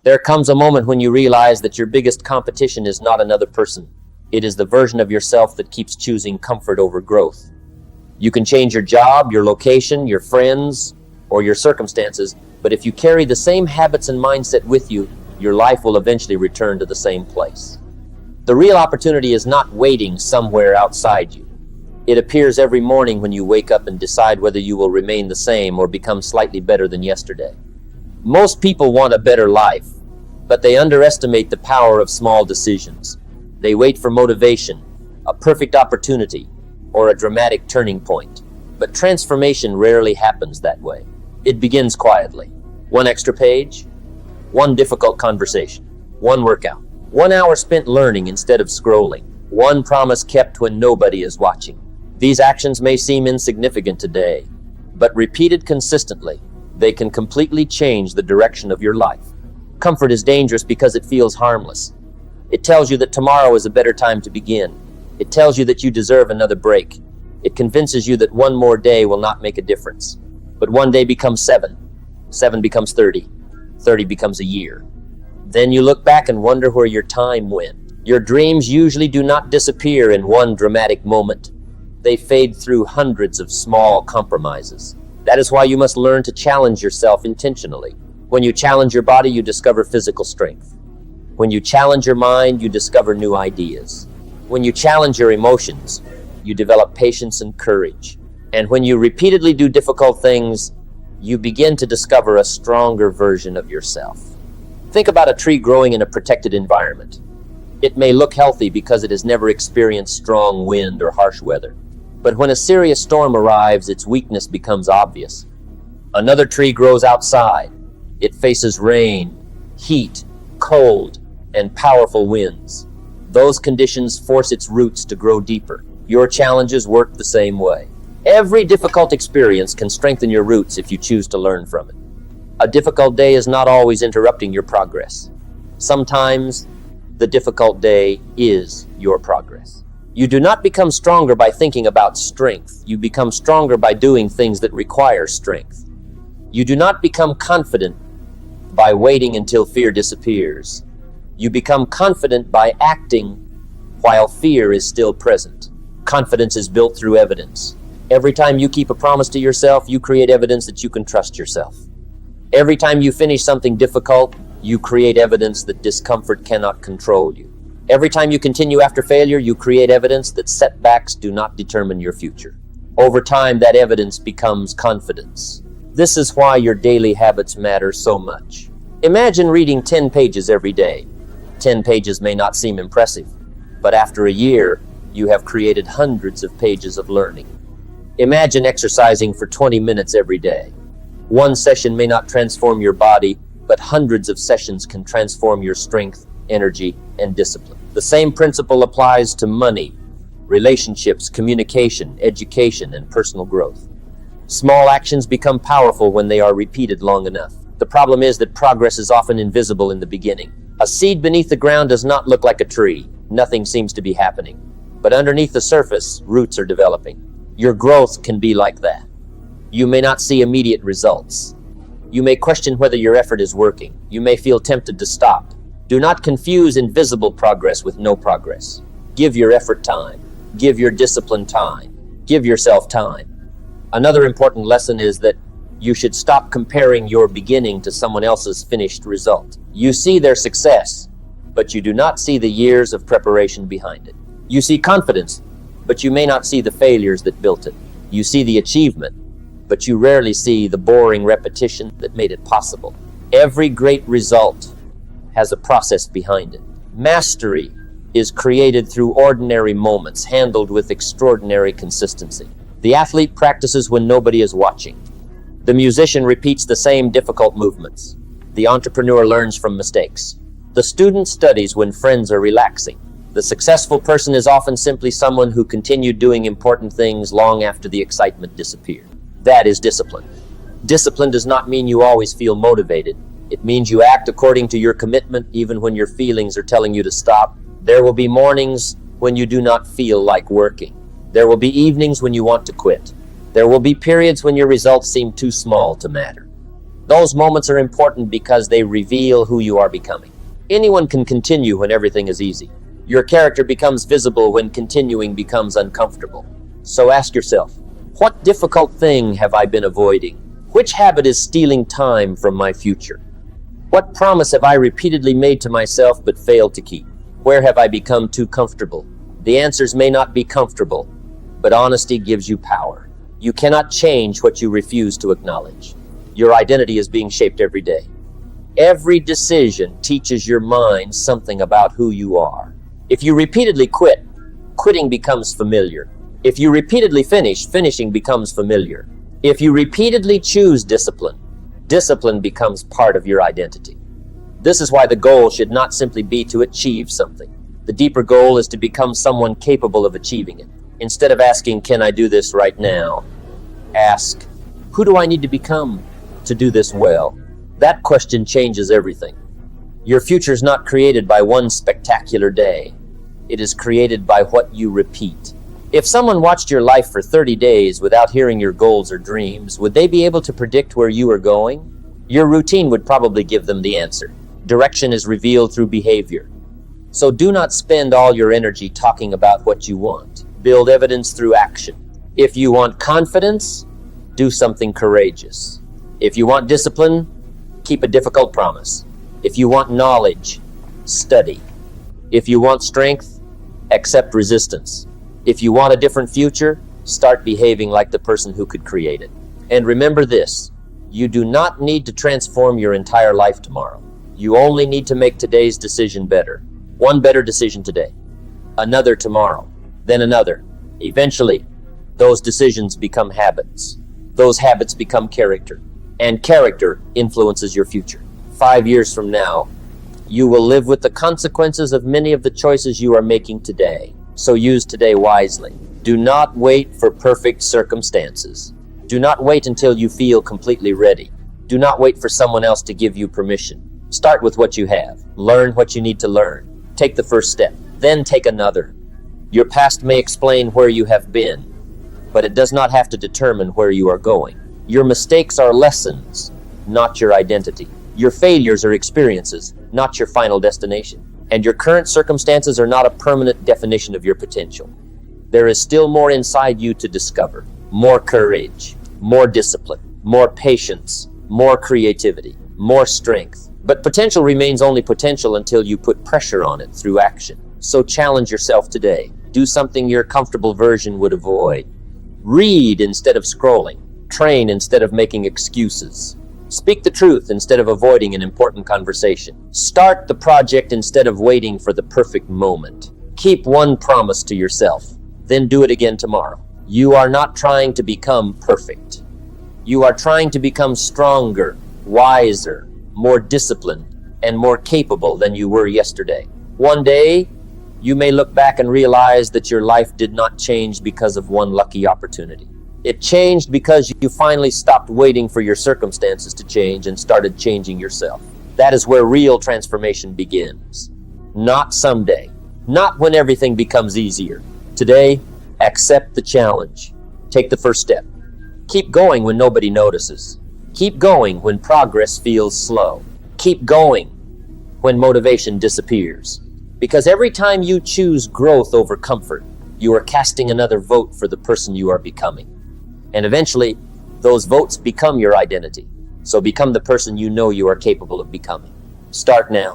There comes a moment when you realize that your biggest competition is not another person. It is the version of yourself that keeps choosing comfort over growth. You can change your job, your location, your friends, or your circumstances, but if you carry the same habits and mindset with you, your life will eventually return to the same place. The real opportunity is not waiting somewhere outside you. It appears every morning when you wake up and decide whether you will remain the same or become slightly better than yesterday. Most people want a better life, but they underestimate the power of small decisions. They wait for motivation, a perfect opportunity, or a dramatic turning point. But transformation rarely happens that way. It begins quietly. One extra page, one difficult conversation, one workout, 1 hour spent learning instead of scrolling, one promise kept when nobody is watching. These actions may seem insignificant today, but repeated consistently, they can completely change the direction of your life. Comfort is dangerous because it feels harmless. It tells you that tomorrow is a better time to begin. It tells you that you deserve another break. It convinces you that one more day will not make a difference. But one day becomes 7. 7 becomes 30. 30 becomes a year. Then you look back and wonder where your time went. Your dreams usually do not disappear in one dramatic moment. They fade through hundreds of small compromises. That is why you must learn to challenge yourself intentionally. When you challenge your body, you discover physical strength. When you challenge your mind, you discover new ideas. When you challenge your emotions, you develop patience and courage. And when you repeatedly do difficult things, you begin to discover a stronger version of yourself. Think about a tree growing in a protected environment. It may look healthy because it has never experienced strong wind or harsh weather. But when a serious storm arrives, its weakness becomes obvious. Another tree grows outside. It faces rain, heat, cold, and powerful winds. Those conditions force its roots to grow deeper. Your challenges work the same way. Every difficult experience can strengthen your roots if you choose to learn from it. A difficult day is not always interrupting your progress. Sometimes, the difficult day is your progress. You do not become stronger by thinking about strength. You become stronger by doing things that require strength. You do not become confident by waiting until fear disappears. You become confident by acting while fear is still present. Confidence is built through evidence. Every time you keep a promise to yourself, you create evidence that you can trust yourself. Every time you finish something difficult, you create evidence that discomfort cannot control you. Every time you continue after failure, you create evidence that setbacks do not determine your future. Over time, that evidence becomes confidence. This is why your daily habits matter so much. Imagine reading 10 pages every day. 10 pages may not seem impressive, but after a year, you have created hundreds of pages of learning. Imagine exercising for 20 minutes every day. One session may not transform your body, but hundreds of sessions can transform your strength, energy, and discipline. The same principle applies to money, relationships, communication, education, and personal growth. Small actions become powerful when they are repeated long enough. The problem is that progress is often invisible in the beginning. A seed beneath the ground does not look like a tree. Nothing seems to be happening. But underneath the surface, roots are developing. Your growth can be like that. You may not see immediate results. You may question whether your effort is working. You may feel tempted to stop. Do not confuse invisible progress with no progress. Give your effort time. Give your discipline time. Give yourself time. Another important lesson is that you should stop comparing your beginning to someone else's finished result. You see their success, but you do not see the years of preparation behind it. You see confidence, but you may not see the failures that built it. You see the achievement, but you rarely see the boring repetition that made it possible. Every great result has a process behind it. Mastery is created through ordinary moments handled with extraordinary consistency. The athlete practices when nobody is watching. The musician repeats the same difficult movements. The entrepreneur learns from mistakes. The student studies when friends are relaxing. The successful person is often simply someone who continued doing important things long after the excitement disappeared. That is discipline. Discipline does not mean you always feel motivated. It means you act according to your commitment even when your feelings are telling you to stop. There will be mornings when you do not feel like working. There will be evenings when you want to quit. There will be periods when your results seem too small to matter. Those moments are important because they reveal who you are becoming. Anyone can continue when everything is easy. Your character becomes visible when continuing becomes uncomfortable. So ask yourself, what difficult thing have I been avoiding? Which habit is stealing time from my future? What promise have I repeatedly made to myself but failed to keep? Where have I become too comfortable? The answers may not be comfortable, but honesty gives you power. You cannot change what you refuse to acknowledge. Your identity is being shaped every day. Every decision teaches your mind something about who you are. If you repeatedly quit, quitting becomes familiar. If you repeatedly finish, finishing becomes familiar. If you repeatedly choose discipline, discipline becomes part of your identity. This is why the goal should not simply be to achieve something. The deeper goal is to become someone capable of achieving it. Instead of asking, can I do this right now? Ask, who do I need to become to do this well? That question changes everything. Your future is not created by one spectacular day. It is created by what you repeat. If someone watched your life for 30 days without hearing your goals or dreams, would they be able to predict where you are going? Your routine would probably give them the answer. Direction is revealed through behavior. So do not spend all your energy talking about what you want. Build evidence through action. If you want confidence, do something courageous. If you want discipline, keep a difficult promise. If you want knowledge, study. If you want strength, accept resistance. If you want a different future, start behaving like the person who could create it. And remember this, you do not need to transform your entire life tomorrow. You only need to make today's decision better. One better decision today, another tomorrow, then another. Eventually, those decisions become habits. Those habits become character. And character influences your future. 5 years from now, you will live with the consequences of many of the choices you are making today. So use today wisely. Do not wait for perfect circumstances. Do not wait until you feel completely ready. Do not wait for someone else to give you permission. Start with what you have. Learn what you need to learn. Take the first step, then take another. Your past may explain where you have been, but it does not have to determine where you are going. Your mistakes are lessons, not your identity. Your failures are experiences, not your final destination. And your current circumstances are not a permanent definition of your potential. There is still more inside you to discover. More courage, more discipline, more patience, more creativity, more strength. But potential remains only potential until you put pressure on it through action. So challenge yourself today. Do something your comfortable version would avoid. Read instead of scrolling. Train instead of making excuses. Speak the truth instead of avoiding an important conversation. Start the project instead of waiting for the perfect moment. Keep one promise to yourself, then do it again tomorrow. You are not trying to become perfect. You are trying to become stronger, wiser, more disciplined, and more capable than you were yesterday. One day, you may look back and realize that your life did not change because of one lucky opportunity. It changed because you finally stopped waiting for your circumstances to change and started changing yourself. That is where real transformation begins. Not someday. Not when everything becomes easier. Today, accept the challenge. Take the first step. Keep going when nobody notices. Keep going when progress feels slow. Keep going when motivation disappears. Because every time you choose growth over comfort, you are casting another vote for the person you are becoming. And eventually, those votes become your identity. So become the person you know you are capable of becoming. Start now.